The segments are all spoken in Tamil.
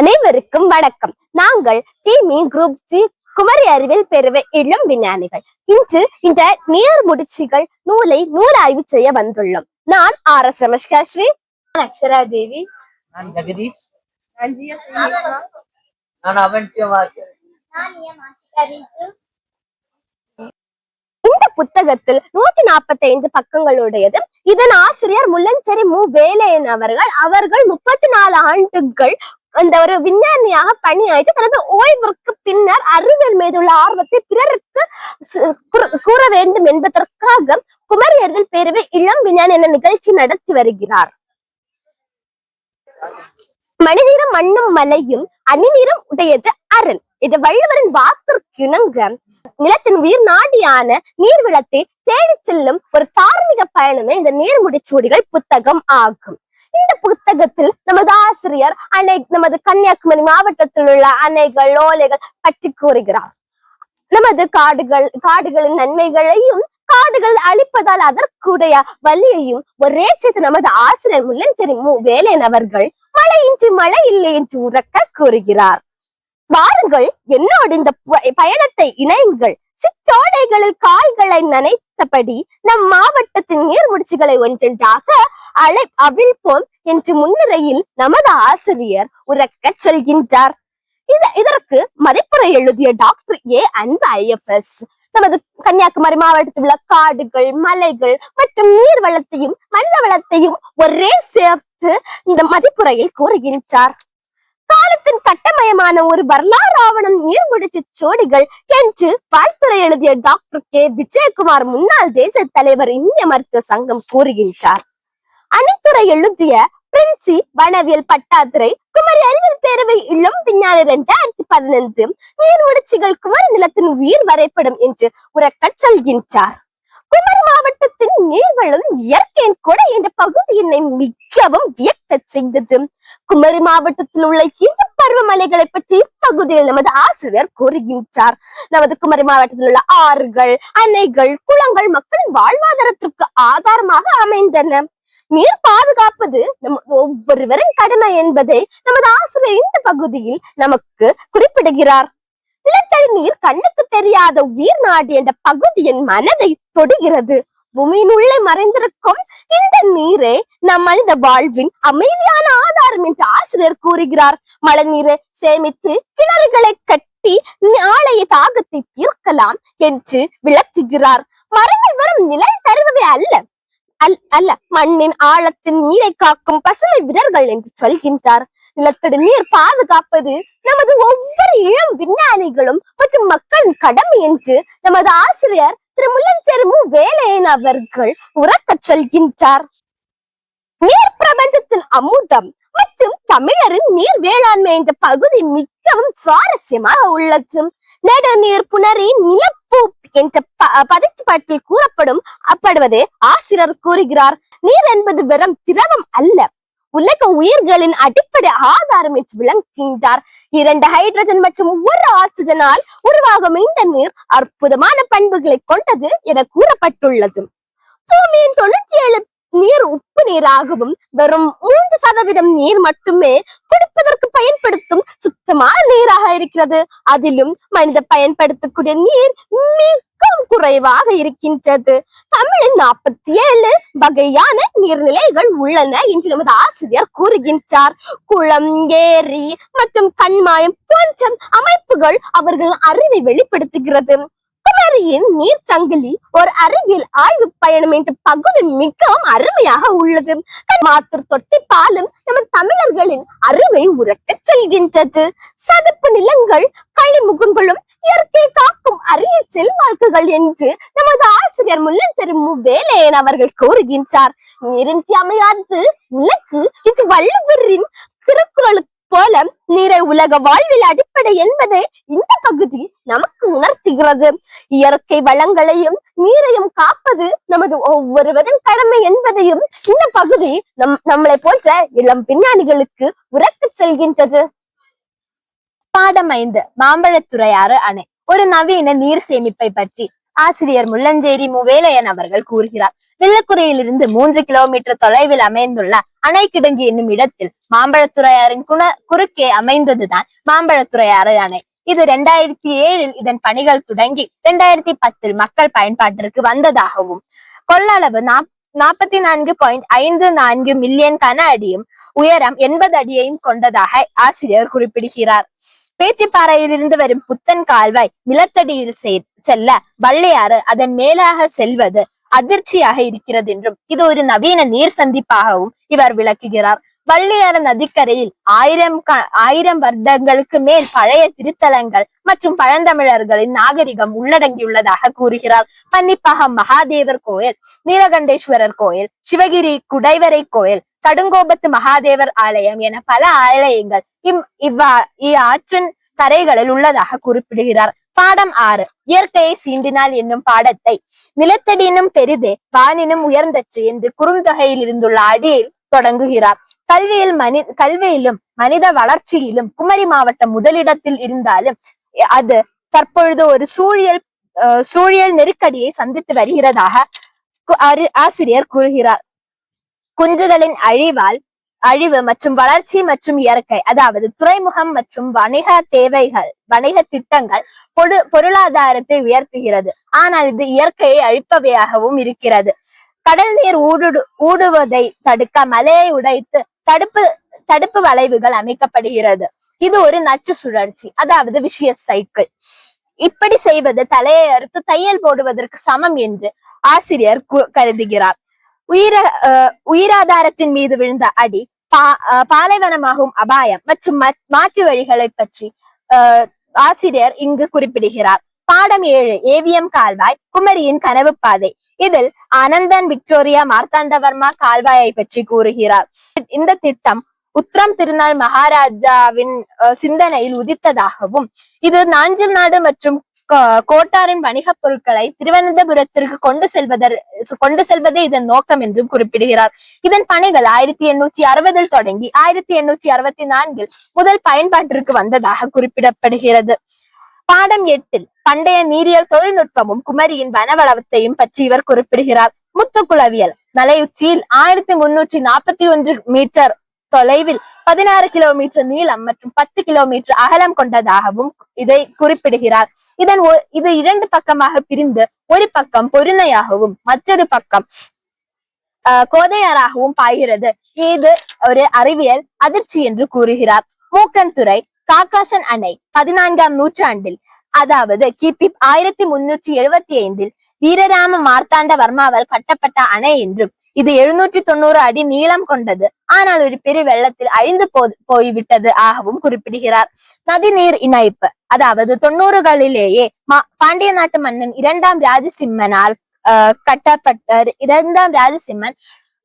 அனைவருக்கும் வணக்கம். நாங்கள் டிமி குரூப் சி குமரி அறிவியல் பேரவை இளம் விஞ்ஞானிகள். இன்று இந்த நீர்முடிச்சிகள் நூலை நூலாய்வு செய்ய வந்துள்ளோம். நான் RS ரமேஷ்காஸ்ரீ, அக்ஷரா தேவி, நான் ஜெகதீஷ், நான் இந்த புத்தகத்தில் 145 பக்கங்களுடையது. இதன் ஆசிரியர் முல்லஞ்சேரி மு. வேலையன் அவர்கள் 34 ஆண்டுகள் அந்த ஒரு விஞ்ஞானியாக பணியாற்றி தனது ஓய்விற்கு பின்னர் அறிவியல் மீதுள்ள ஆர்வத்தை பிறருக்கு கூற வேண்டும் என்பதற்காக குமரி அறிவியல் பேரவை இளம் விஞ்ஞானி என்ற நிகழ்ச்சி நடத்தி வருகிறார். மனிதீரம் மண்ணும் மலையும் அணிநிறம் உடையது அரண். இது வள்ளுவரின் வாக்கிற்கு இணங்க நிலத்தின் உயிர் நாடியான நீர்வளத்தை தேடி செல்லும் ஒரு தார்மீக பயணமே இந்த நீர்முடிச்சூடிகள் புத்தகம் ஆகும். இந்த புத்தகத்தில் நமது ஆசிரியர் நமது கன்னியாகுமரி மாவட்டத்தில் உள்ள அணைகள், ஓலைகள் பற்றி கூறுகிறார். நமது காடுகளின் நன்மைகளையும் காடுகள் அழிப்பதால் அதற்குடைய வலியையும் ஒரே சேர்த்து நமது ஆசிரியர் முல்லஞ்சேரி மு. வேலையன் அவர்கள் மழையின்றி மழை இல்லை என்று உறக்க கூறுகிறார். வாருங்கள், என்னோடு இந்த பயணத்தை இணையுங்கள். சிற்றோடைகளில் கால்களை நனைத்தபடி நம் மாவட்டத்தின் நீர்முடிச்சுகளை ஒன்றென்றாக அவிழ்ப்போம் என்று முன்னிலையில் நமது ஆசிரியர் உறக்க சொல்கின்றார். இதற்கு மதிப்புரை எழுதிய டாக்டர் A. அன்பு IFS நமது கன்னியாகுமரி மாவட்டத்தில் உள்ள காடுகள், மலைகள் மற்றும் நீர் வளத்தையும் மனித வளத்தையும் ஒரே சேர்த்து இந்த மதிப்புரையை கூறுகின்றார். காலத்தின் கட்டமயமான ஒரு வரலாறு ஆவணம் நீர்முடிச்சு சோடிகள் என்று வாழ்த்துரை எழுதிய டாக்டர் K. விஜயகுமார் முன்னாள் தேசிய தலைவர், இந்திய மருத்துவ சங்கம் கூறுகின்றார். அணித்துறை எழுதிய பிரின்சி வனவியல் பட்டாத்துறை குமரி அறிவியல் பேரவை இளம் விஞ்ஞானி 2015 நீர்முடிச்சிகள் குமரி நிலத்தின் உயிர் வரைபடம் என்று உறக்க சொல்கின்றார். குமரி மாவட்டத்தின் நீர்வளம் இயற்கையின் கொடை என்ற பகுதி என்னை மிகவும் வியக்க செய்தது. குமரி மாவட்டத்தில் உள்ள இந்த பருவமழைகளை பற்றி இப்பகுதியில் நமது ஆசிரியர் கூறுகின்றார். நமது குமரி மாவட்டத்தில் உள்ள ஆறுகள், அணைகள், குளங்கள் மக்களின் வாழ்வாதாரத்திற்கு ஆதாரமாக அமைந்தன. நீர் பாதுகாப்பது நம் ஒவ்வொருவரின் கடமை என்பதை நமது ஆசிரியர் இந்த பகுதியில் நமக்கு குறிப்பிடுகிறார். நிலத்தடி நீர் கண்ணுக்கு தெரியாத உயிர் நாடு என்ற பகுதியின் மனதை தொடுகிறது. பூமியின் உள்ளே மறைந்திருக்கும் இந்த நீரே நம் மனித வாழ்வின் அமைதியான ஆதாரம் என்று ஆசிரியர் கூறுகிறார். மழை நீரை சேமித்து கிணறுகளை கட்டி நாளைய தாகத்தை தீர்க்கலாம் என்று விளக்குகிறார். மரங்கள் வரும் நிழல் தருவவை அல்ல மண்ணின் ஆழத்தின் நீரை காக்கும் பசுமை விரல்கள் என்று சொல்கின்றார். நிலத்தடி நீர் பாதுகாப்பது நமது ஒவ்வொரு இளம் விஞ்ஞானிகளும் மற்றும் மக்களின் கடமை என்று நமது ஆசிரியர் திரு முல்லஞ்சேரி மு. வேலையன் அவர்கள் உறக்க சொல்கின்றார். நீர் பிரபஞ்சத்தின் அமுதம் மற்றும் தமிழரின் நீர் வேளாண்மை என்ற பகுதி மிகவும் சுவாரஸ்யமாக உள்ளது. நெடுநீர் புணரி நிலப்பூ என்ற பதிற்றுப்பாட்டில் கூறப்படுவதே ஆசிரியர் கூறுகிறார். நீர் என்பது வெறும் திரவம் அல்ல, உலக உயிர்களின் அடிப்படை ஆதாரம் என்று விளங்குகின்றார். 2 ஹைட்ரஜன் மற்றும் 1 ஆக்சிஜனால் உருவாகும் இந்த நீர் அற்புதமான பண்புகளை கொண்டது என கூறப்பட்டுள்ளது. பூமியின் 97 நீர் உப்பு நீராகவும் வெறும் 3% நீர் மட்டுமே குடிப்பதற்கு பயன்படுத்தும் சுத்தமான நீராக இருக்கிறது. அதிலும் மனித பயன்படுத்தக்கூடிய நீர் மிகவும் குறைவாக இருக்கின்றது. தமிழில் 47 வகையான நீர்நிலைகள் உள்ளன என்று நமது ஆசிரியர் கூறுகின்றார். குளம், ஏரி மற்றும் கண்மாயம் போன்ற அமைப்புகள் அவர்கள் அறிவை வெளிப்படுத்துகிறது. குமரியின் நீர் சங்கிலி ஒரு அறிவியல் ஆய்வு பயணம் என்ற பகுதி மிகவும் அருமையாக உள்ளது. மாத்தூர் தொட்டி பாலும் நமது தமிழர்களின் அறிவை உறக்க செல்கின்றது. சதுப்பு நிலங்கள், களிமுகங்களும் இயற்கை காக்கும் அரிய செல்வாக்குகள் என்று நமது ஆசிரியர் முல்லஞ்சேரி மு. வேலையன் அவர்கள் கூறுகின்றார். நீரின்றி அமையாது உலகு இது வள்ளுவரின் திருக்குறளுக்கு போல நீரை உலக வாழ்வில் அடிப்படை என்பதை இந்த பகுதி நமக்கு உணர்த்துகிறது. இயற்கை வளங்களையும் நீரையும் காப்பது நமது ஒவ்வொருவரின் கடமை என்பதையும் இந்த பகுதி நம்மளை போன்ற இளம் விஞ்ஞானிகளுக்கு உறக்க செல்கின்றது. பாடம் 5 மாம்பழத்துறையாறு அணை ஒரு நவீன நீர் சேமிப்பை பற்றி ஆசிரியர் முல்லஞ்சேரி மு. வேலையன் அவர்கள் கூறுகிறார். வில்லக்குறையிலிருந்து 3 கிலோமீட்டர் தொலைவில் அமைந்துள்ள அணைக்கிடங்கு என்னும் இடத்தில் மாம்பழத்துறையாறின் குறுக்கே அமைந்ததுதான் மாம்பழத்துறையாறு அணை. இது 2007 இதன் பணிகள் தொடங்கி 2010 மக்கள் பயன்பாட்டிற்கு வந்ததாகவும் கொள்ளளவு 44.54 மில்லியன் கன அடியும் உயரம் 80 அடியையும் கொண்டதாக ஆசிரியர் குறிப்பிடுகிறார். பேச்சிப்பாறையிலிருந்து வரும் புத்தன் கால்வாய் நிலத்தடியில் செல்ல வள்ளியாறு அதன் மேலாக செல்வது அதிர்ச்சியாக இருக்கிறது என்றும் இது ஒரு நவீன நீர் சந்திப்பாகவும் இவர் விளக்குகிறார். வள்ளியாறு நதிக்கரையில் ஆயிரம் வருடங்களுக்கு மேல் பழைய திருத்தலங்கள் மற்றும் பழந்தமிழர்களின் நாகரிகம் உள்ளடங்கியுள்ளதாக கூறுகிறார். பன்னிப்பாகம் மகாதேவர் கோயில், நீலகண்டேஸ்வரர் கோயில், சிவகிரி குடைவரை கோயில், கடுங்கோபத்து மகாதேவர் ஆலயம் என பல ஆலயங்கள் ஆற்றின் கரைகளில் உள்ளதாக குறிப்பிடுகிறார். பாடம் 6 இயற்கையை சீண்டினால் என்னும் பாடத்தை நிலத்தடியினும் பெரிதே வானினும் உயர்ந்தற்று என்று குறுந்தொகையில் இருந்துள்ள அடியில் தொடங்குகிறார். கல்வியிலும் மனித வளர்ச்சியிலும் குமரி மாவட்டம் முதலிடத்தில் இருந்தாலும் அது தற்பொழுது ஒரு சூழியல் நெருக்கடியை சந்தித்து வருகிறதாக ஆசிரியர் கூறுகிறார். குஞ்சுகளின் அழிவு மற்றும் வளர்ச்சி மற்றும் இயற்கை, அதாவது துறைமுகம் மற்றும் வணிக திட்டங்கள் பொருளாதாரத்தை உயர்த்துகிறது. ஆனால் இது இயற்கையை அழிப்பவையாகவும் இருக்கிறது. கடல் நீர் ஊடுவதை தடுக்க மலையை உடைத்து தடுப்பு வளைவுகள் அமைக்கப்படுகிறது. இது ஒரு நச்சு சுழற்சி, அதாவது விஷியஸ் சைக்கிள். இப்படி செய்வது தலையை அறுத்து தையல் போடுவதற்கு சமம் என்று ஆசிரியர் கருதுகிறார். உயிராதாரத்தின் மீது விழுந்த அடி, பாலைவனமாகும் அபாயம் மற்றும் மாற்று வழிகளை பற்றி ஆசிரியர் இங்கு குறிப்பிடுகிறார். பாடம் 7 ஏவிஎம் கால்வாய், குமரியின் கனவு பாதை. இதில் ஆனந்தன் விக்டோரியா மார்த்தாண்டவர்மா கால்வாயை பற்றி கூறுகிறார். இந்த திட்டம் உத்திரம் திருநாள் மகாராஜாவின் சிந்தனையில் உதித்ததாகவும் இது நாஞ்சில் நாடு மற்றும் கோட்டாரின் வணிகப் பொருட்களை திருவனந்தபுரத்திற்கு கொண்டு செல்வதே இதன் நோக்கம் என்றும் குறிப்பிடுகிறார். இதன் பணிகள் 1860 தொடங்கி 1864 முதல் பயன்பாட்டிற்கு வந்ததாக குறிப்பிடப்படுகிறது. பாடம் 8 பண்டைய நீரியல் தொழில்நுட்பமும் குமரியின் வனவளத்தையும் பற்றி இவர் குறிப்பிடுகிறார். முத்துக்குளவியல் மலையுச்சியில் 1341 மீட்டர் தொலைவில் 16 கிலோமீட்டர் நீளம் மற்றும் 10 கிலோமீட்டர் அகலம் கொண்டதாகவும் இதை குறிப்பிடுகிறார். இது 2 பக்கமாக பிரிந்து ஒரு பக்கம் பொருணையாகவும் மற்றொரு பக்கம் கோதையாராகவும் பாய்கிறது. இது ஒரு அறிவியல் அதிர்ச்சி என்று கூறுகிறார். மூக்கன்துறை காக்காசன் அணை 14ஆம் நூற்றாண்டில், அதாவது கிபி 1375 வீரராம மார்த்தாண்ட வர்மாவால் கட்டப்பட்ட அணை என்றும் இது 790 அடி நீளம் கொண்டது, ஆனால் ஒரு பெரிய வெள்ளத்தில் அழிந்து போய்விட்டது ஆகவும் குறிப்பிடுகிறார். நதிநீர் இணைப்பு, அதாவது 90களிலேயே பாண்டிய நாட்டு மன்னன் 2ஆம் ராஜசிம்மனால் கட்டப்பட்ட 2ஆம் ராஜசிம்மன்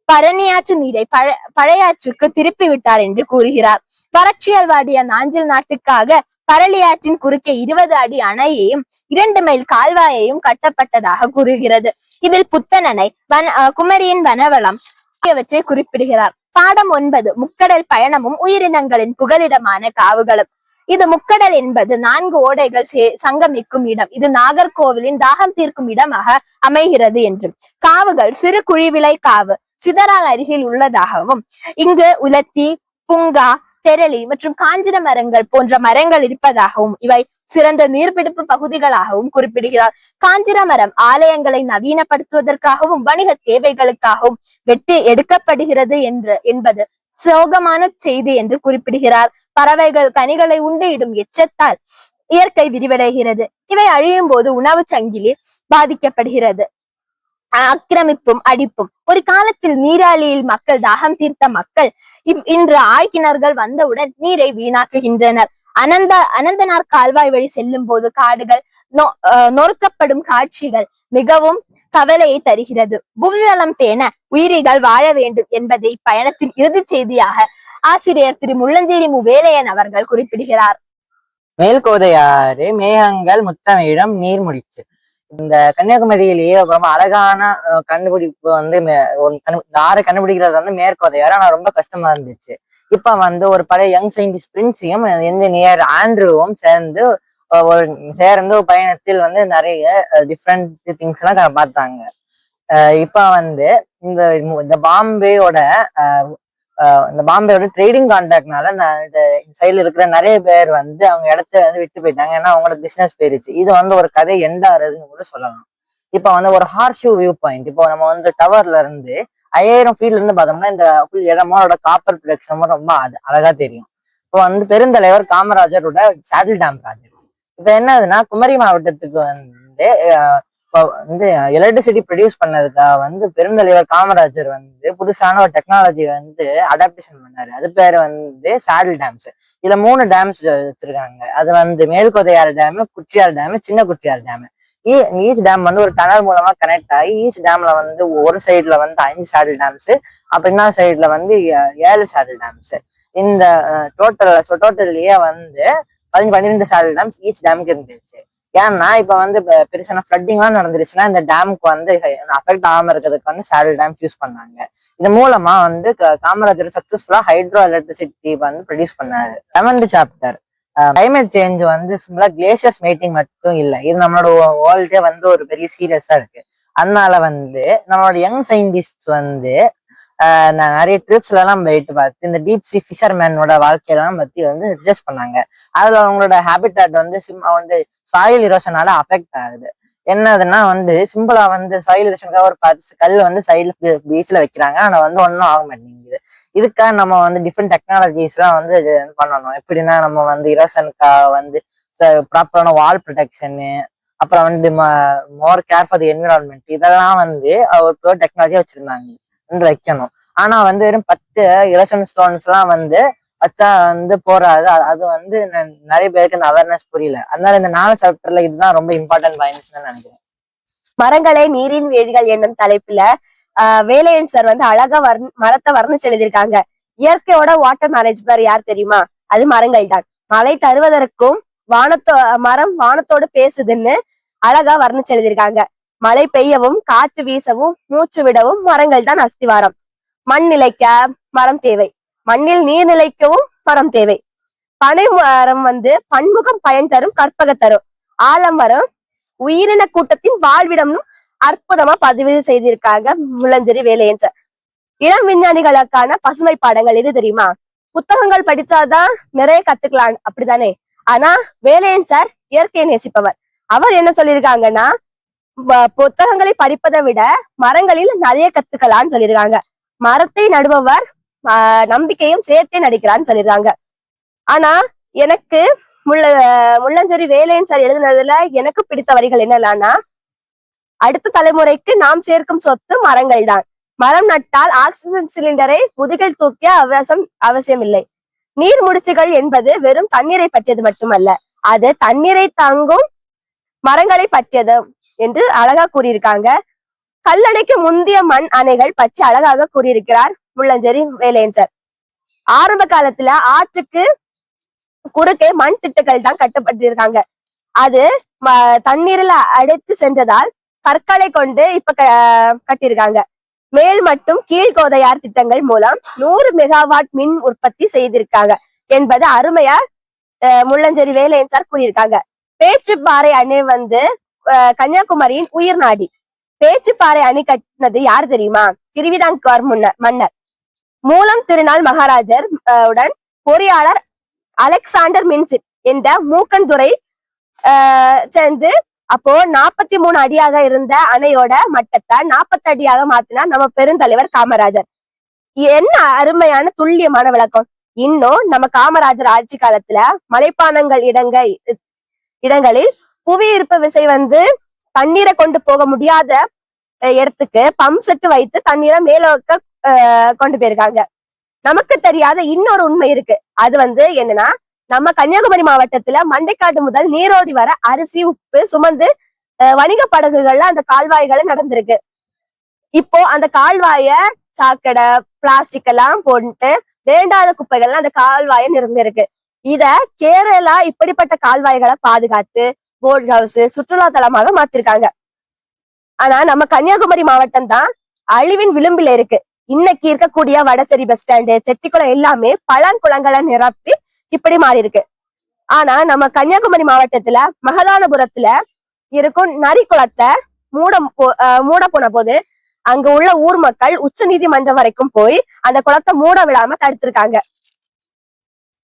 பரணியாற்று நீரை பழையாற்றுக்கு திருப்பி விட்டார் என்று கூறுகிறார். வறட்சியால் வாடிய நாஞ்சில் நாட்டுக்காக பரளியாற்றின் குறுக்கே 20 அடி அணையையும் 2 மைல் கால்வாயையும் கட்டப்பட்டதாக கூறுகிறது. இதில் புத்தன் அணை, குமரியின் வனவளம் ஆகியவற்றை குறிப்பிடுகிறார். பாடம் 9 முக்கடல் பயணமும் உயிரினங்களின் புகலிடமான காவுகளும். இது முக்கடல் என்பது 4 ஓடைகள் சங்கமிக்கும் இடம். இது நாகர்கோவிலின் தாகம் தீர்க்கும் இடமாக அமைகிறது என்றும், காவுகள் சிறு குழிவிலை காவு சிதறால் அருகில் உள்ளதாகவும், இங்கு உலத்தி, புங்கா, தெரளி மற்றும் காஞ்சிர மரங்கள் போன்ற மரங்கள் இருப்பதாகவும், இவை சிறந்த நீர்பிடிப்பு பகுதிகளாகவும் குறிப்பிடுகிறார். காஞ்சிர மரம் ஆலயங்களை நவீனப்படுத்துவதற்காகவும் வணிக தேவைகளுக்காகவும் வெட்டி எடுக்கப்படுகிறது என்பது சோகமான செய்தி என்று குறிப்பிடுகிறார். பறவைகள் கனிகளை உண்டு இடும் எச்சத்தால் இயற்கை விரிவடைகிறது. இவை அழியும் போது உணவு சங்கிலி பாதிக்கப்படுகிறது. ஆக்கிரமிப்பும் அடிப்பும். ஒரு காலத்தில் நீராளியில் மக்கள் தாகம் தீர்த்த மக்கள் இன்று ஆழ்கிணர்கள் வந்தவுடன் நீரை வீணாக்குகின்றனர். அனந்தனார் கால்வாய் வழி செல்லும் போது காடுகள் நொறுக்கப்படும் காட்சிகள் மிகவும் கவலையை தருகிறது. புவிவளம் பேண உயிரிகள் வாழ வேண்டும் என்பதை பயணத்தின் இறுதி செய்தியாக ஆசிரியர் திரு முள்ளஞ்சேரி வேலையன் அவர்கள் குறிப்பிடுகிறார். மேல்கோதையாறு மேகங்கள் முத்தமிடம் நீர் முடிச்சு. இந்த கன்னியாகுமரியிலேயே ரொம்ப அழகான கண்டுபிடிப்பு வந்து ஆறு கண்டுபிடிக்கிறது வந்து மேற்கோதையாறு. ஆனா ரொம்ப கஷ்டமா இருந்துச்சு. இப்ப வந்து ஒரு பழைய யங் சயின்டிஸ்ட் பிரின்ஸையும் இன்ஜினியர் ஆண்ட்ரூவும் சேர்ந்து ஒரு பயணத்தில் வந்து நிறைய டிஃப்ரெண்ட் திங்ஸ் எல்லாம் பார்த்தாங்க. இப்ப வந்து இந்த பாம்பேயோட இந்த பாம்பேயோட ட்ரேடிங் கான்ட்ராக்ட்னால இந்த சைடுல இருக்கிற நிறைய பேர் வந்து அவங்க இடத்த வந்து விட்டு போயிட்டாங்க. ஏன்னா அவங்களோட பிசினஸ் போயிருச்சு. இது வந்து ஒரு கதை எண்ட் ஆகுறதுன்னு கூட சொல்லலாம். இப்ப வந்து ஒரு ஹார்ஷூ வியூ பாயிண்ட், இப்போ நம்ம வந்து டவர்ல இருந்து 5000 ஃபீட்ல இருந்து பார்த்தோம்னா இந்த ஃபுல் இடமோட காப்பர் ப்ரொடக்ஷனும் ரொம்ப அழகா தெரியும். இப்போ வந்து பெருந்தலைவர் காமராஜரோட சேட்டில் டேம் ப்ராஜெக்ட். இப்ப என்னதுன்னா குமரி மாவட்டத்துக்கு வந்து இப்போ வந்து எலக்ட்ரிசிட்டி ப்ரொடியூஸ் பண்ணதுக்காக வந்து பெருந்தலைவர் காமராஜர் வந்து புதுசான ஒரு டெக்னாலஜி வந்து அடாப்டேஷன் பண்ணாரு. அது பேர் வந்து சேடில் டேம்ஸ். இதுல 3 டேம்ஸ் வச்சிருக்காங்க. அது வந்து மேல்கொதையாறு டேம், குச்சியார் டேம், சின்ன குச்சியார் டேம். ஈச் டேம் வந்து ஒரு டனல் மூலமா கனெக்ட் ஆகி ஈச் டேம்ல வந்து ஒரு சைட்ல வந்து 5 சேடில் டேம்ஸ், அப்ப இன்னொரு சைட்ல வந்து 7 சேடில் டேம்ஸ். இந்த டோட்டல்லயே வந்து 12 சேடில் டேம்ஸ் ஈச் டேமுக்கு இருந்துச்சு. ஏன்னா இப்ப வந்து பெருசான ஃப்ளட்டிங்லாம் நடந்துருச்சுன்னா இந்த டேமுக்கு வந்து அஃபெக்ட் ஆகாம இருக்கிறதுக்கு வந்து சேடில் டேம்ஸ் யூஸ் பண்ணாங்க. இது மூலமா வந்து காமராஜர் சக்சஸ்ஃபுல்லா ஹைட்ரோ எலக்ட்ரிசிட்டி வந்து ப்ரொடியூஸ் பண்ணாரு. 7th சாப்டர் கிளைமேட் சேஞ்ச் வந்து சிம்பிளா கிளேசியர்ஸ் மெல்டிங் மட்டும் இல்லை, இது நம்மளோட வேர்ல்டே வந்து ஒரு பெரிய சீரியஸா இருக்கு. அதனால வந்து நம்மளோட யங் சயின்டிஸ்ட் வந்து நிறைய ட்ரிப்ஸ்ல எல்லாம் போயிட்டு பார்த்து இந்த டீப் சி ஃபிஷர்மேனோட வாழ்க்கையெல்லாம் பத்தி வந்து ரிசர்ச் பண்ணாங்க. அதுல அவங்களோட ஹேபிட்டாட் வந்து சாயில் இரோஷனால அஃபெக்ட் ஆகுது. என்னதுன்னா வந்து சிம்பிளா வந்து சாயில் இரோஷனுக்காக ஒரு 10 கல் வந்து சைடுல பீச்ல வைக்கிறாங்க. ஆனா வந்து ஒன்றும் ஆக மாட்டேங்குது. இதுக்காக நம்ம வந்து டிஃப்ரெண்ட் டெக்னாலஜிஸ் எல்லாம் வந்து பண்ணணும். எப்படின்னா நம்ம வந்து இரோஷனுக்காக வந்து ப்ராப்பரான வால் ப்ரொடெக்ஷனு, அப்புறம் வந்து மோர் கேர் ஃபார் தி என்விரான்மெண்ட், இதெல்லாம் வந்து ஒரு டெக்னாலஜியா வச்சிருந்தாங்க வந்து வைக்கணும். ஆனா வந்து வெறும் 10 இரோஷன் ஸ்டோன்ஸ் எல்லாம் வந்து வச்சா வந்து போறாது. அது வந்து நிறைய பேருக்கு இந்த அவேர்னஸ் புரியல. அதனால இந்த 4 சாப்டர்ல இதுதான் ரொம்ப இம்பார்ட்டன்ட் பாயிண்ட்ஸ் நினைக்கிறேன். மரங்களே நீரின் வேதிகள் என்னும் தலைப்புல வேலையன் சார் வந்து அழகா மரத்தை வர்ணிச்சு எழுதியிருக்காங்க. இயற்கையோட வாட்டர் மேனேஜ்மெண்ட் யார் தெரியுமா? அது மரங்கள் தான். மழை தருவதற்கும் மரம் வானத்தோடு பேசுதுன்னு அழகா வர்ணிச்சு எழுதியிருக்காங்க. மழை பெய்யவும் காற்று வீசவும் மூச்சு விடவும் மரங்கள் தான் அஸ்திவாரம். மண் நிலைக்க மரம் தேவை, மண்ணில் நீர் நிலைக்கவும் மரம் தேவை. பனை மரம் வந்து பன்முகம் பயன் தரும் கற்பக தரும். ஆலமரம் உயிரின கூட்டத்தின் வாழ்விடம்னு அற்புதமா பதிவு செய்திருக்காங்க முள்ளஞ்சேரி வேலையன் சார். இளம் விஞ்ஞானிகளுக்கான பசுமை பாடங்கள் எது தெரியுமா? புத்தகங்கள் படிச்சாதான் நிறைய கத்துக்கலாம் அப்படித்தானே. ஆனா வேலையன் சார் இயற்கையை நேசிப்பவர். அவர் என்ன சொல்லியிருக்காங்கன்னா, புத்தகங்களை படிப்பதை விட மரங்களில் நிறைய கத்துக்கலாம்னு சொல்லியிருக்காங்க. மரத்தை நடுபவர் நம்பிக்கையும் சேர்த்தே நடிக்கிறான்னு சொல்லியிருக்காங்க. ஆனா எனக்கு முள்ளஞ்சேரி வேலையன் சார் எழுதுனதுல எனக்கு பிடித்த வரிகள் என்னன்னா, அடுத்த தலைமுறைக்கு நாம் சேர்க்கும் சொத்து மரங்கள் தான். மரம் நட்டால் ஆக்சிஜன் சிலிண்டரை முதுகில் தூக்கிய அவசியம் இல்லை. நீர் முடிச்சுகள் என்பது வெறும் தண்ணீரை பற்றியது மட்டுமல்ல, அது தண்ணீரை தாங்கும் மரங்களை பற்றியது என்று அழகா கூறியிருக்காங்க. கல்லணைக்கு முந்தைய மண் அணைகள் பற்றி அழகாக கூறியிருக்கிறார் முள்ளஞ்சேரி வேலையன் சார். ஆரம்ப காலத்துல ஆற்றுக்கு குறுக்கே மண் திட்டுகள் தான் கட்டப்பட்டிருக்காங்க. அது தண்ணீரில் அடைத்து சென்றதால் கற்களை கொண்டு இப்ப கட்டியிருக்காங்க. மேல் மற்றும் கீழ்கோதையார் திட்டங்கள் மூலம் 100 மெகாவாட் மின் உற்பத்தி செய்திருக்காங்க என்பது அருமையா முள்ளஞ்சேரி வேலையன் சார் கூறியிருக்காங்க. பேச்சுப்பாறை அணை வந்து கன்னியாகுமரியின் உயிர் நாடி. பேச்சுப்பாறை அணை கட்டினது யார் தெரியுமா? திருவிதாங்கூர் மன்னர் மூலம் திருநாள் மகாராஜர் உடன் பொறியாளர் அலெக்சாண்டர் மின்சிப் என்ற மூக்கன்துறை சேர்ந்து அப்போ 43 அடியாக இருந்த அணையோட மட்டத்தை 40 அடியாக மாத்தினார் நம்ம பெருந்தலைவர் காமராஜர். என்ன அருமையான துல்லியமான விளக்கம். இன்னும் நம்ம காமராஜர் ஆட்சி காலத்துல மலைப்பானங்கள் இடங்களில் புவி ஈர்ப்பு விசை வந்து தண்ணீரை கொண்டு போக முடியாத இடத்துக்கு பம்ப் செட்டு வைத்து தண்ணீரை மேலோக்க கொண்டு போயிருக்காங்க. நமக்கு தெரியாத இன்னொரு உண்மை இருக்கு. அது வந்து என்னன்னா, நம்ம கன்னியாகுமரி மாவட்டத்துல மண்டைக்காடு முதல் நீரோடி வர அரிசி உப்பு சுமந்து வணிக படகுகள்ல அந்த கால்வாய்களை நடந்திருக்கு. இப்போ அந்த கால்வாய சாக்கடை பிளாஸ்டிக் எல்லாம் போட்டு வேண்டாத குப்பைகள்லாம் அந்த கால்வாயை நிரம்பியிருக்கு. இத கேரளா இப்படிப்பட்ட கால்வாய்களை பாதுகாத்து போட் ஹவுஸ் சுற்றுலா தலமாக மாத்திருக்காங்க. ஆனா நம்ம கன்னியாகுமரி மாவட்டம் தான் அழிவின் விளிம்பில இருக்கு. இன்னைக்கு இருக்கக்கூடிய வடசேரி பஸ் ஸ்டாண்டு செட்டிக்குளம் எல்லாமே பழங்குளங்களை நிரப்பி இப்படி மாறி இருக்கு. ஆனா நம்ம கன்னியாகுமரி மாவட்டத்துல மகதானபுரத்துல இருக்கும் நரிக்குளத்தை மூட போன போது அங்க உள்ள ஊர் மக்கள் உச்ச நீதிமன்றம் வரைக்கும் போய் அந்த குளத்தை மூட விடாம தடுத்திருக்காங்க.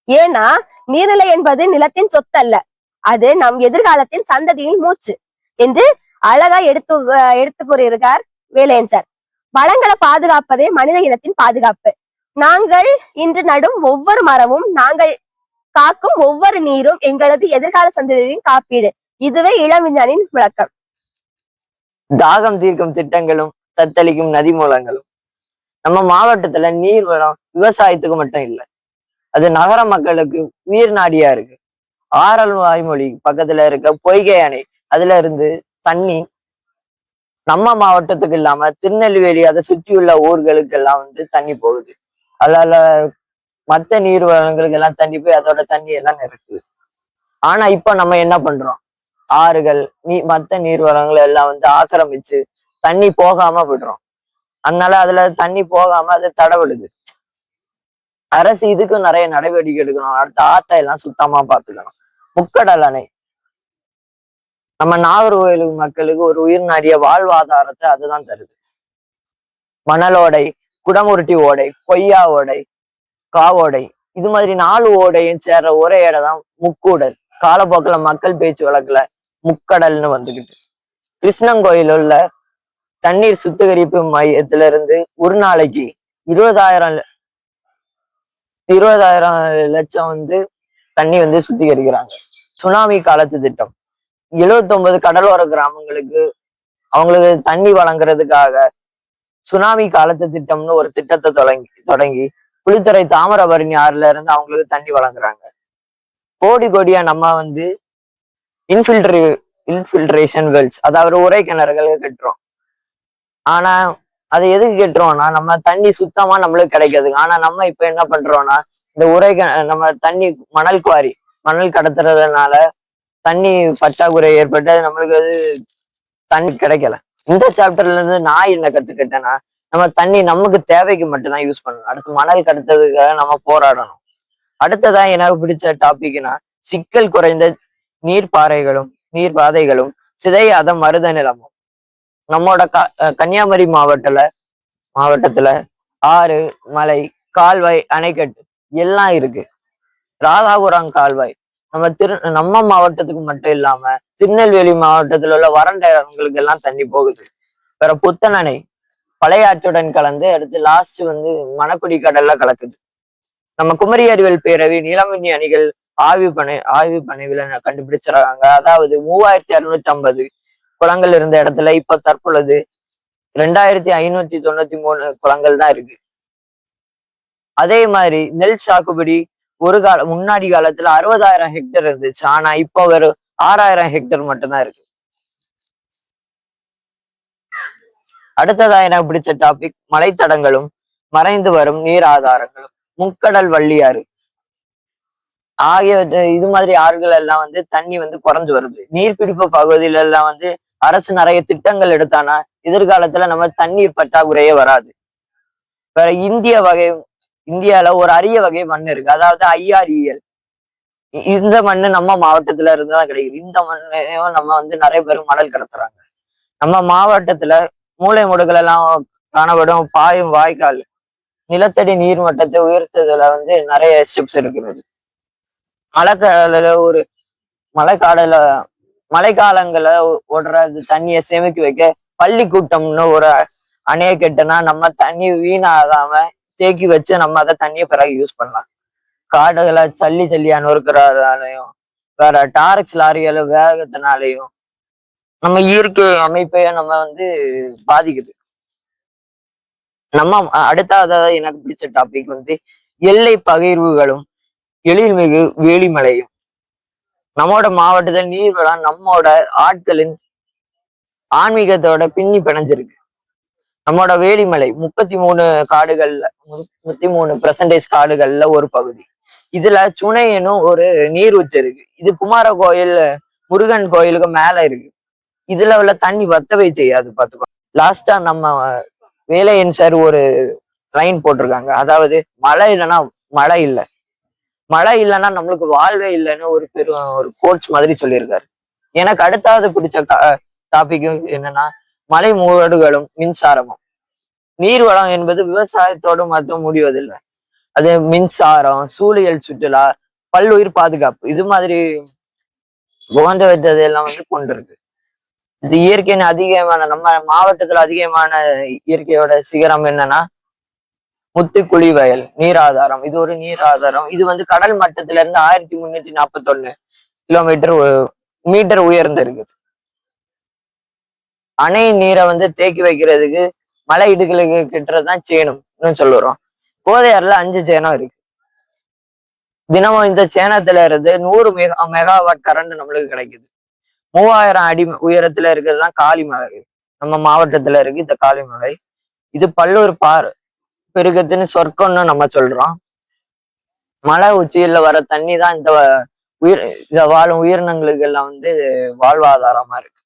ஏன்னா நீர்நிலை என்பது நிலத்தின் சொத்து அல்ல, அது நம் எதிர்காலத்தின் சந்ததியின் மூச்சு என்று அழகா எடுத்து கூறியிருக்கார் வேலையன் சார். வளங்களை பாதுகாப்பதே மனித இனத்தின் பாதுகாப்பு. நாங்கள் இன்று நடும் ஒவ்வொரு மரமும், நாங்கள் காக்கும் ஒவ்வொரு நீரும் எங்களது எதிர்கால சந்ததியின் காப்பீடு. இதுவே இளம் விஞ்ஞானின் விளக்கம். தாகம் தீர்க்கும் திட்டங்களும் தத்தளிக்கும் நதி மூலங்களும் நம்ம மாவட்டத்துல நீர் வளம் விவசாயத்துக்கு மட்டும் இல்லை, அது நகர மக்களுக்கு உயிர் நாடியா இருக்கு. ஆரல் வாய்மொழி பக்கத்துல இருக்க பொய்கை அணை, அதுல இருந்து தண்ணி நம்ம மாவட்டத்துக்கு இல்லாம திருநெல்வேலி அதை சுற்றியுள்ள ஊர்களுக்கு எல்லாம் தண்ணி போகுது. அதனால மற்ற நீர் வளங்களுக்கு எல்லாம் தண்ணி போய் அதோட தண்ணி எல்லாம் இருக்குது. ஆனா இப்ப நம்ம என்ன பண்றோம், ஆறுகள் மற்ற நீர் வளங்களை எல்லாம் ஆக்கிரமிச்சு தண்ணி போகாம விடுறோம். அதனால அதுல தண்ணி போகாம அது தடவிடுது. அரசு இதுக்கும் நிறைய நடவடிக்கை எடுக்கணும். அடுத்த ஆத்தை எல்லாம் சுத்தமா பாத்துக்கணும். முக்கடல் அணை நம்ம நாகர்கோவில் மக்களுக்கு ஒரு உயிர் நாடிய வாழ்வாதாரத்தை அதுதான் தருது. மணலோடை, குடமுருட்டி ஓடை, கொய்யா ஓடை, காவோடை, இது மாதிரி 4 ஓடையும் சேர்ற ஒரே இடம் தான் முக்கூடல். காலப்போக்கில் மக்கள் பேச்சு வழக்குல முக்கடல்னு வந்துகிட்டு. கிருஷ்ணங்கோயில் உள்ள தண்ணீர் சுத்திகரிப்பு மையத்துல இருந்து ஒரு நாளைக்கு 20,000 லட்சம் தண்ணி சுத்திகரிக்கிறாங்க. சுனாமி காலத்து திட்டம் 79 கடலோர கிராமங்களுக்கு அவங்களுக்கு தண்ணி வழங்குறதுக்காக சுனாமி காலத்து திட்டம்னு ஒரு திட்டத்தை தொடங்கி புலித்துறை தாமிரபரணி ஆறுல இருந்து அவங்களுக்கு தண்ணி வழங்குறாங்க. கோடி கோடியா நம்ம இன்ஃபில்ட்ரேஷன் வெல்ஸ், அதாவது உரை கிணறுகள் கட்டுறோம். ஆனா அதை எதுக்கு கட்டுறோம்னா நம்ம தண்ணி சுத்தமா நம்மளுக்கு கிடைக்காது. ஆனா நம்ம இப்ப என்ன பண்றோம்னா இந்த நம்ம தண்ணி மணல் கடத்துறதுனால தண்ணி பற்றாக்குறை ஏற்பட்டு நம்மளுக்கு தண்ணி கிடைக்கல. இந்த சாப்டர்ல இருந்து நான் என்ன கத்துக்கிட்டேன்னா, நம்ம தண்ணி நமக்கு தேவைக்கு மட்டும்தான் யூஸ் பண்ணணும். அடுத்து மணல் கடத்துறதுக்காக நம்ம போராடணும். அடுத்ததான் எனக்கு பிடிச்ச டாபிக்னா சிக்கல் குறைந்த நீர்ப்பாதைகளும் சிதையாத மருத நிலமும். நம்மோட கன்னியாகுமரி மாவட்டத்துல ஆறு, மலை, கால்வாய், அணைக்கட்டு எல்லாம் இருக்கு. ராதாபுரம் கால்வாய் நம்ம மாவட்டத்துக்கு மட்டும் இல்லாம திருநெல்வேலி மாவட்டத்துல உள்ள வறண்ட இடங்களுக்கு எல்லாம் தண்ணி போகுது. வேற புத்தன் அணை பழைய ஆற்றுடன் கலந்து அடுத்து லாஸ்ட் மணக்குடி கடல்ல கலக்குது. நம்ம குமரி அறிவியல் பேரவை நிலமினி அணிகள் ஆய்வு பணிவில கண்டுபிடிச்சிருக்காங்க. அதாவது 3650 குளங்கள் இருந்த இடத்துல இப்ப தற்பொழுது 2593 குளங்கள் தான் இருக்கு. அதே மாதிரி நெல் சாகுபடி முன்னாடி காலத்துல 60,000 ஹெக்டர் இருந்துச்சு. ஆனா இப்ப வெறும் 6,000 ஹெக்டர் மட்டும்தான் இருக்கு. அடுத்ததா எனக்கு பிடிச்ச டாபிக் மலைத்தடங்களும் மறைந்து வரும் நீர் ஆதாரங்களும். முக்கடல், வள்ளியாறு ஆகியவற்றை இது மாதிரி ஆறுகள் எல்லாம் தண்ணி குறைஞ்சு வருது. நீர்பிடிப்பு பகுதியில எல்லாம் அரசு நிறைய திட்டங்கள் எடுத்தானா எதிர்காலத்துல நம்ம தண்ணீர் பற்றாக்குறையே வராது. வேற இந்தியால ஒரு அரிய வகை மண் இருக்கு, அதாவது IREL. இந்த மண்ணு நம்ம மாவட்டத்துல இருந்துதான் கிடைக்குது. இந்த மண்ணையும் நம்ம நிறைய பேர் மணல் கடத்துறாங்க. நம்ம மாவட்டத்துல மூளை முடுகள் எல்லாம் காணப்படும் பாயும் வாய்க்கால் நிலத்தடி நீர் மட்டத்தை உயர்த்ததுல நிறைய ஸ்டெப்ஸ் இருக்கிறது. மழைக்காலங்கள ஓடுற தண்ணியை சேமிக்க வைக்க பள்ளிக்கூட்டம்னு ஒரு அணையை கட்டுனா நம்ம தண்ணி வீணாகாம தேக்கி வச்சு நம்ம அதை தண்ணியை பிறகு யூஸ் பண்ணலாம். காடுகளை சல்லியா நொறுக்கிறதுனாலையும் வேற டாரக்ஸ் லாரிகளை வேகத்தினாலையும் நம்ம இயற்கை அமைப்பைய நம்ம பாதிக்குது. நம்ம அடுத்தது எனக்கு பிடிச்ச டாபிக் எல்லை பகிர்வுகளும் எழில்மிகு வேலிமலையும். நம்மோட மாவட்டத்தில் நீர்வளம் நம்மோட ஆட்களின் ஆன்மீகத்தோட பின்னி பிணைஞ்சிருக்கு. நம்மோட வேலிமலை 33% காடுகள்ல ஒரு பகுதி. இதுல சுனையனும் ஒரு நீரூற்று இருக்கு. இது குமார கோயில் முருகன் கோயிலுக்கு மேல இருக்கு. இதுல உள்ள தண்ணி வத்தவை செய்யாது பாத்துக்கோ. லாஸ்டா நம்ம வேலையன் சார் ஒரு லைன் போட்டிருக்காங்க, அதாவது மழை இல்லைன்னா நம்மளுக்கு வாழ்வே இல்லைன்னு ஒரு கோட்ஸ் மாதிரி சொல்லியிருக்காரு. எனக்கு அடுத்தாவது பிடிச்ச டாபிக் என்னன்னா மலை மூடுகளும் மின்சாரமும். நீர் வளம் என்பது விவசாயத்தோடு மட்டும் முடிவதில்லை. அது மின்சாரம், சூழியல் சுற்றுலா, பல்லுயிர் பாதுகாப்பு இது மாதிரி போன்றவற்றதெல்லாம் கொண்டிருக்கு. இது இயற்கையின் அதிகமான நம்ம மாவட்டத்துல அதிகமான இயற்கையோட சிகரம் என்னன்னா முத்துக்குளி வயல் நீராதாரம். இது ஒரு நீராதாரம். இது கடல் மட்டத்துல இருந்து 1341 மீட்டர் உயர்ந்து இருக்குது. அணை நீரை தேக்கி வைக்கிறதுக்கு மலை இடுகளுக்கு கிட்டதான் சேனம் சொல்லுறோம். கோதையாறுல 5 சேனம் இருக்கு. தினமும் இந்த சேனத்துல இருந்து 100 மெகாவாட் கரண்ட் நம்மளுக்கு கிடைக்குது. 3000 அடி உயரத்துல இருக்கிறது தான் காளிமலை. நம்ம மாவட்டத்துல இருக்கு இந்த காளிமலை. இது பல்லூர் பார் பெருக்கத்தின்னு சொர்க்கம்னு நம்ம சொல்றோம். மலை உச்சியில வர தண்ணி தான் இத வாழும் உயிரினங்களுக்கு எல்லாம் வாழ்வாதாரமா இருக்கு.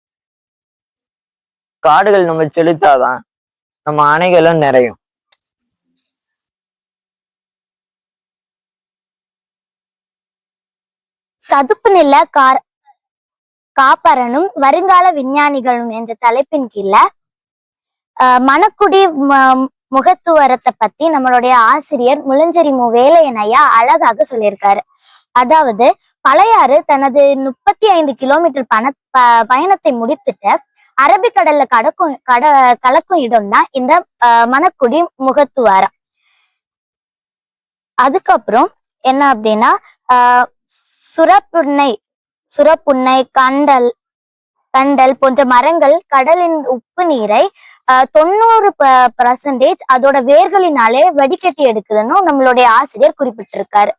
காடுகள் நம்ம செலுத்தாதான் நம்ம அணைகளும் நிறையும். சதுப்பு நில காப்பரனும் வருங்கால விஞ்ஞானிகளும் என்ற தலைப்பின் கீழ மணக்குடி முகத்துவரத்தை பத்தி நம்மளுடைய ஆசிரியர் முள்ளஞ்சேரி மு வேலையன் ஐயா அழகாக சொல்லியிருக்காரு. அதாவது பழையாறு தனது 35 கிலோமீட்டர் பயணத்தை முடித்துட்டு அரபிக்கடல்ல கலக்கும் இடம் தான் இந்த மணக்குடி முகத்துவாரம். அதுக்கப்புறம் என்ன அப்படின்னா சுரப்புன்னை கண்டல் போன்ற மரங்கள் கடலின் உப்பு நீரை 90% அதோட வேர்களினாலே வடிகட்டி எடுக்குதுன்னு நம்மளுடைய ஆசிரியர் குறிப்பிட்டிருக்காரு.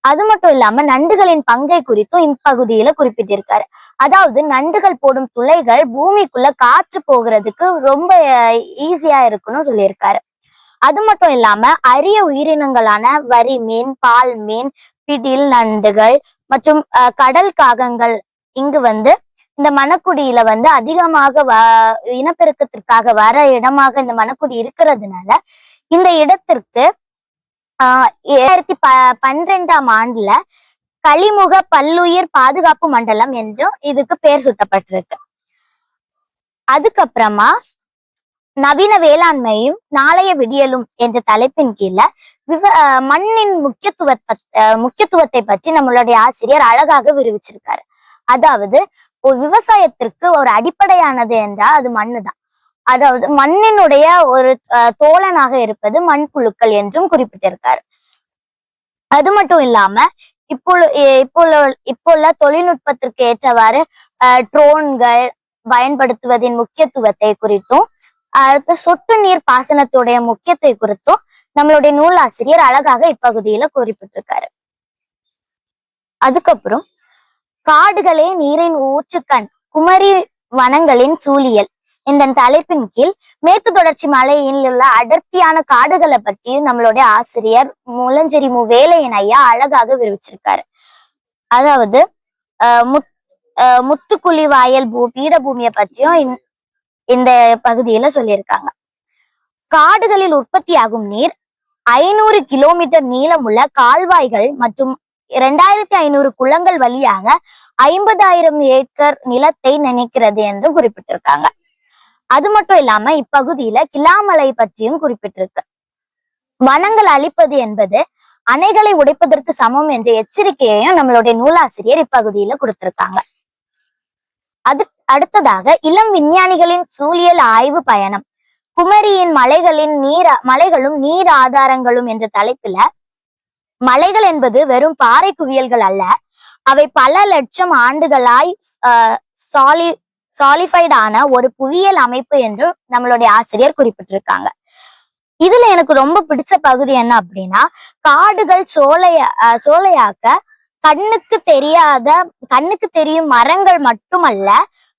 அது மட்டும் இல்லாம நண்டுகளின் பங்கை குறித்தும் இப்பகுதியில குறிப்பிட்டிருக்காரு. அதாவது நண்டுகள் போடும் துளைகள் பூமிக்குள்ள காற்று போகிறதுக்கு ரொம்ப ஈஸியா இருக்குன்னு சொல்லியிருக்காரு. அது மட்டும் இல்லாம அரிய உயிரினங்களான வரி மீன், பால் மீன், பிடில் நண்டுகள் மற்றும் கடல் காகங்கள் இங்கு இந்த மணக்குடியில அதிகமாக இனப்பெருக்கத்திற்காக வர இடமாக இந்த மணக்குடி இருக்கிறதுனால இந்த இடத்திற்கு 2012ஆம் ஆண்டுல கலிமுக பல்லுயிர் பாதுகாப்பு மண்டலம் என்றும் இதுக்கு பேர் சூட்டப்பட்டிருக்கு. அதுக்கப்புறமா நவீன வேளாண்மையும் நாளைய விடியலும் என்ற தலைப்பின் கீழ மண்ணின் முக்கியத்துவத்தை பற்றி நம்மளுடைய ஆசிரியர் அழகாக விரிவிச்சிருக்காரு. அதாவது விவசாயத்திற்கு ஒரு அடிப்படையானது என்றால் அது மண்ணு தான். அதாவது மண்ணினுடைய ஒரு தோழனாக இருப்பது மண்புழுக்கள் என்றும் குறிப்பிட்டிருக்காரு. அது மட்டும் இல்லாம இப்போ தொழில்நுட்பத்திற்கு ஏற்றவாறு ட்ரோன்கள் பயன்படுத்துவதின் முக்கியத்துவத்தை குறித்தும் அடுத்த சொட்டு நீர் பாசனத்துடைய முக்கியத்துவத்தை குறித்தும் நம்மளுடைய நூலாசிரியர் அழகாக இப்பகுதியில குறிப்பிட்டிருக்காரு. அதுக்கப்புறம் காடுகளே நீரின் ஊற்றுக்கண் குமரி வனங்களின் சூழியல் இந்த தலைப்பின் கீழ் மேற்கு தொடர்ச்சி மலையில் உள்ள அடர்த்தியான காடுகளை பற்றி நம்மளுடைய ஆசிரியர் முள்ளஞ்சேரி மு வேலையன் ஐயா அழகாக விரிவிச்சிருக்காரு. அதாவது முத்துக்குழி வாயல் பீடபூமியை பற்றியும் இந்த பகுதியில சொல்லியிருக்காங்க. காடுகளில் உற்பத்தியாகும் நீர் 500 கிலோமீட்டர் நீளமுள்ள கால்வாய்கள் மற்றும் 2500 குளங்கள் வழியாக 50,000 ஏக்கர் நிலத்தை நினைக்கிறது என்று குறிப்பிட்டிருக்காங்க. அது மட்டும் இல்லாம இப்பகுதியில கிளாமலை பற்றியும் குறிப்பிட்டிருக்கு. வனங்கள் அழிப்பது என்பது அணைகளை உடைப்பதற்கு சமம் என்ற எச்சரிக்கையையும் நம்மளுடைய நூலாசிரியர் இப்பகுதியில கொடுத்திருக்காங்க. அடுத்ததாக இளம் விஞ்ஞானிகளின் சூழியல் ஆய்வு பயணம் குமரியின் மலைகளும் நீர் ஆதாரங்களும் என்ற தலைப்பில மலைகள் என்பது வெறும் பாறை குவியல்கள் அல்ல, அவை பல லட்சம் ஆண்டுகளாய் சாலிஃபைட் ஆன ஒரு புவியியல் அமைப்பு என்று நம்மளுடைய ஆசிரியர் குறிப்பிட்டிருக்காங்க. இதுல எனக்கு ரொம்ப பிடிச்ச பகுதி என்ன அப்படின்னா காடுகள் சோலையாக்க கண்ணுக்கு தெரியும் மரங்கள் மட்டுமல்ல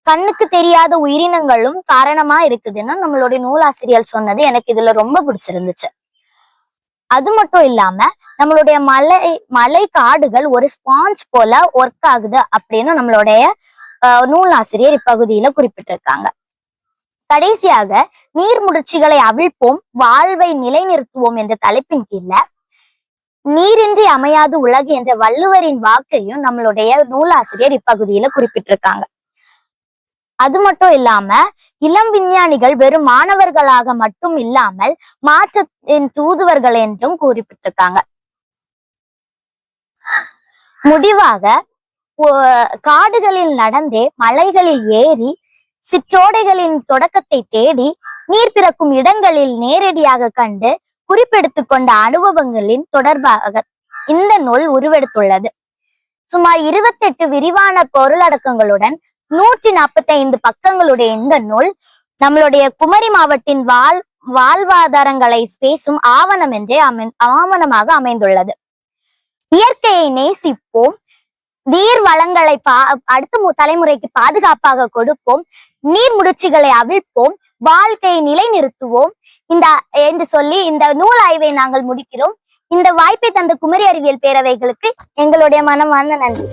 கண்ணுக்கு தெரியாத உயிரினங்களும் காரணமா இருக்குதுன்னு நம்மளுடைய நூலாசிரியர் சொன்னது எனக்கு இதுல ரொம்ப பிடிச்சிருந்துச்சு. அது மட்டும் இல்லாம நம்மளுடைய மலை காடுகள் ஒரு ஸ்பாஞ்ச் போல ஒர்க் ஆகுது அப்படின்னு நம்மளுடைய நூலாசிரியர் இப்பகுதியில குறிப்பிட்டிருக்காங்க. கடைசியாக நீர்முடிச்சிகளை அவிழ்ப்போம் வாழ்வை நிலைநிறுத்துவோம் என்ற தலைப்பின் கீழ நீரின்றி அமையாது உலகு என்ற வள்ளுவரின் வாக்கையும் நம்மளுடைய நூலாசிரியர் இப்பகுதியில குறிப்பிட்டிருக்காங்க. அது மட்டும் இல்லாம இளம் விஞ்ஞானிகள் வெறும் மாணவர்களாக மட்டும் இல்லாமல் மாற்றத்தின் தூதுவர்கள் என்றும் குறிப்பிட்டிருக்காங்க. முடிவாக காடுகளில் நடந்தே, மலைகளில் ஏறி, சிற்றோடைகளின் தொடக்கத்தை தேடி, நீர் பிறக்கும் இடங்களில் நேரடியாக கண்டு குறிப்பெடுத்து கொண்ட அனுபவங்களின் தொடர்பாக இந்த நூல் உருவெடுத்துள்ளது. சுமார் 28 விரிவான பொருளடக்கங்களுடன் 145 பக்கங்களுடைய இந்த நூல் நம்மளுடைய குமரி மாவட்டின் வாழ்வாதாரங்களை பேசும் ஆவணமாக அமைந்துள்ளது. இயற்கையை நேசிப்போம், நீர் வளங்களை அடுத்த தலைமுறைக்கு பாதுகாப்பாக கொடுப்போம், நீர் முடிச்சுகளை அவிழ்ப்போம், வாழ்க்கையை நிலைநிறுத்துவோம் என்று சொல்லி இந்த நூல் ஆய்வை நாங்கள் முடிக்கிறோம். இந்த வாய்ப்பை தந்த குமரி அறிவியல் பேரவைகளுக்கு எங்களுடைய மனமான நன்றி.